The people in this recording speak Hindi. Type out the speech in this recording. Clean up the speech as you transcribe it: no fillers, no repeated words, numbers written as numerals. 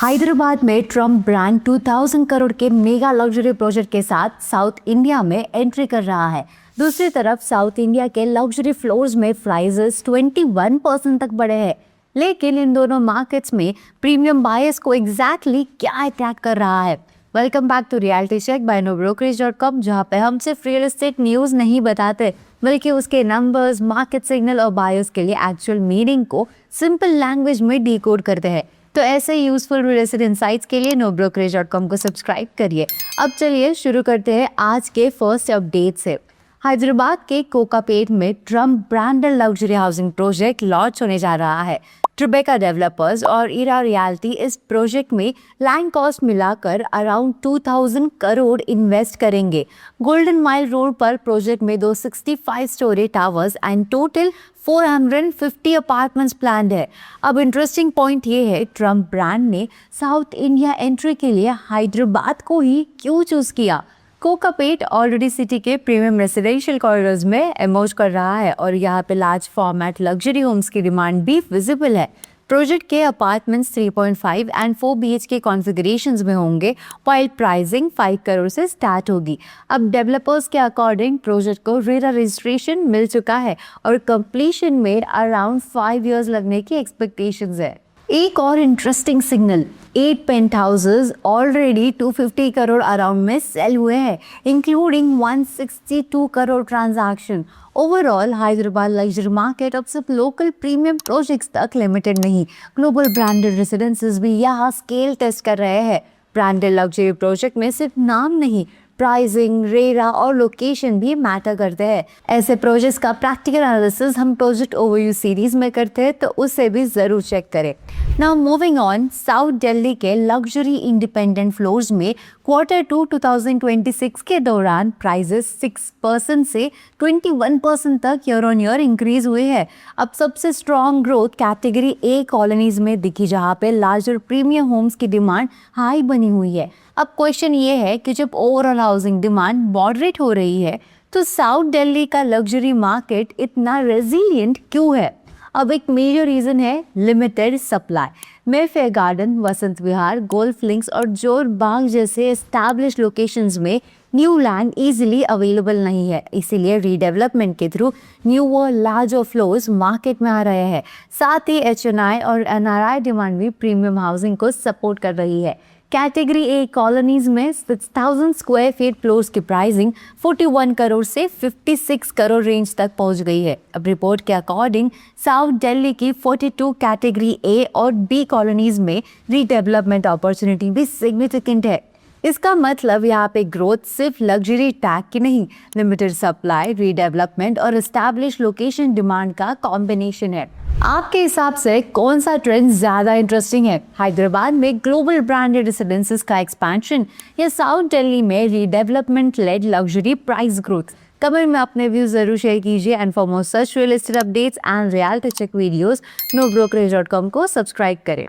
हैदराबाद में ट्रम्प ब्रांड 2000 करोड़ के मेगा लग्जरी प्रोजेक्ट के साथ साउथ इंडिया में एंट्री कर रहा है। दूसरी तरफ साउथ इंडिया के लग्जरी फ्लोर्स में प्राइसेस 21% तक बढ़े हैं। लेकिन इन दोनों मार्केट्स में प्रीमियम बायर्स को एग्जैक्टली क्या अट्रैक्ट कर रहा है? Welcome back to reality check by nobrokerage.com, जहाँ पे हम सिर्फ रियल एस्टेट न्यूज़ नहीं बताते बल्कि उसके नंबर्स, मार्केट सिग्नल और बायर्स के लिए एक्चुअल मीनिंग को सिंपल लैंग्वेज में डिकोड करते हैं। तो ऐसे यूजफुल रियल एस्टेट इनसाइट्स के लिए nobrokerage.com को सब्सक्राइब करिए। अब चलिए शुरू करते हैं आज के फर्स्ट अपडेट से। हैदराबाद के कोकापेट में Trump branded luxury housing project launch होने जा रहा है। ट्रिबेका डेवलपर्स और इरा रियल्टी इस प्रोजेक्ट में लैंड कॉस्ट मिलाकर अराउंड 2000 करोड़ इन्वेस्ट करेंगे। गोल्डन माइल रोड पर प्रोजेक्ट में 265 story towers and total 450 apartments planned है। अब इंटरेस्टिंग पॉइंट ये है, ट्रम्प ब्रांड ने साउथ इंडिया एंट्री के लिए हैदराबाद को ही क्यों चूज किया? कोकापेट ऑलरेडी सिटी के प्रीमियम रेसिडेंशियल कॉरिडोर्स में इमर्ज कर रहा है और यहाँ पे लार्ज फॉर्मेट लग्जरी होम्स की डिमांड भी विजिबल है। प्रोजेक्ट के अपार्टमेंट्स 3.5 एंड 4 BHK कॉन्फ़िगरेशंस में होंगे, वाइल प्राइसिंग 5 करोड़ से स्टार्ट होगी। अब डेवलपर्स के अकॉर्डिंग प्रोजेक्ट को रेरा रजिस्ट्रेशन मिल चुका है और कंप्लीशन में अराउंड 5 इयर्स लगने की एक्सपेक्टेशंस है। एक और interesting signal, 8 paint houses already 250 crore around में सेल हुए हैं, including 162 crore transaction. Overall Hyderabad luxury market अब सिर्फ लोकल प्रीमियम प्रोजेक्ट्स तक लिमिटेड नहीं, ग्लोबल ब्रांडेड रेसिडेंसेस भी यहाँ स्केल टेस्ट कर रहे हैं। ब्रांडेड लग्जरी प्रोजेक्ट में सिर्फ नाम नहीं, प्राइसिंग, रेरा और लोकेशन भी मैटर करते हैं। ऐसे प्रोजेक्ट्स का प्रैक्टिकल एनालिसिस हम प्रोजेक्ट ओवरव्यू सीरीज में करते हैं, तो उसे भी जरूर चेक करें। Now moving on, south Delhi के लग्जरी इंडिपेंडेंट फ्लोर्स में Q2 2026 के दौरान प्राइसेस 6% से 21% तक ईयर ऑन ईयर इंक्रीज हुए हैं। अब सबसे strong growth category A colonies में दिखी, जहाँ पे लार्जर प्रीमियम होम्स की डिमांड हाई बनी हुई है। अब क्वेश्चन ये है कि जब ओवरऑल हाउसिंग डिमांड मॉडरेट हो रही है तो साउथ दिल्ली का लग्जरी मार्केट इतना रेजिलिएंट क्यों है? अब एक मेजर रीजन है limited supply. Mayfair garden, Vasant Vihar, golf links और जोर बाग जैसे एस्टैब्लिश लोकेशंस में न्यू लैंड इजीली अवेलेबल नहीं है, इसीलिए रीडेवलपमेंट के through newer larger floors market में आ रहे हैं। साथ ही HNI और NRI डिमांड भी प्रीमियम हाउसिंग को सपोर्ट कर रही है। कैटेगरी ए कॉलोनीज में 6000 स्क्वायर फीट फ्लोर्स की प्राइसिंग 41 करोड़ से 56 करोड़ रेंज तक पहुंच गई है। अब रिपोर्ट के अकॉर्डिंग साउथ दिल्ली की 42 कैटेगरी ए और बी कॉलोनीज में रीडेवलपमेंट अपॉर्चुनिटी भी सिग्निफिकेंट है। इसका मतलब यहाँ पे ग्रोथ सिर्फ लग्जरी टैग की नहीं, लिमिटेड सप्लाई, रीडेवलपमेंट और एस्टैब्लिश लोकेशन डिमांड का कॉम्बिनेशन है। आपके हिसाब से कौन सा ट्रेंड ज्यादा इंटरेस्टिंग है, हैदराबाद में ग्लोबल ब्रांडेड रेसिडेंसेस का एक्सपेंशन या साउथ दिल्ली में redevelopment led luxury price growth? Comment में अपने व्यूज जरूर शेयर कीजिए। And for more such real estate updates and reality check videos, nobrokerage.com को सब्सक्राइब करें।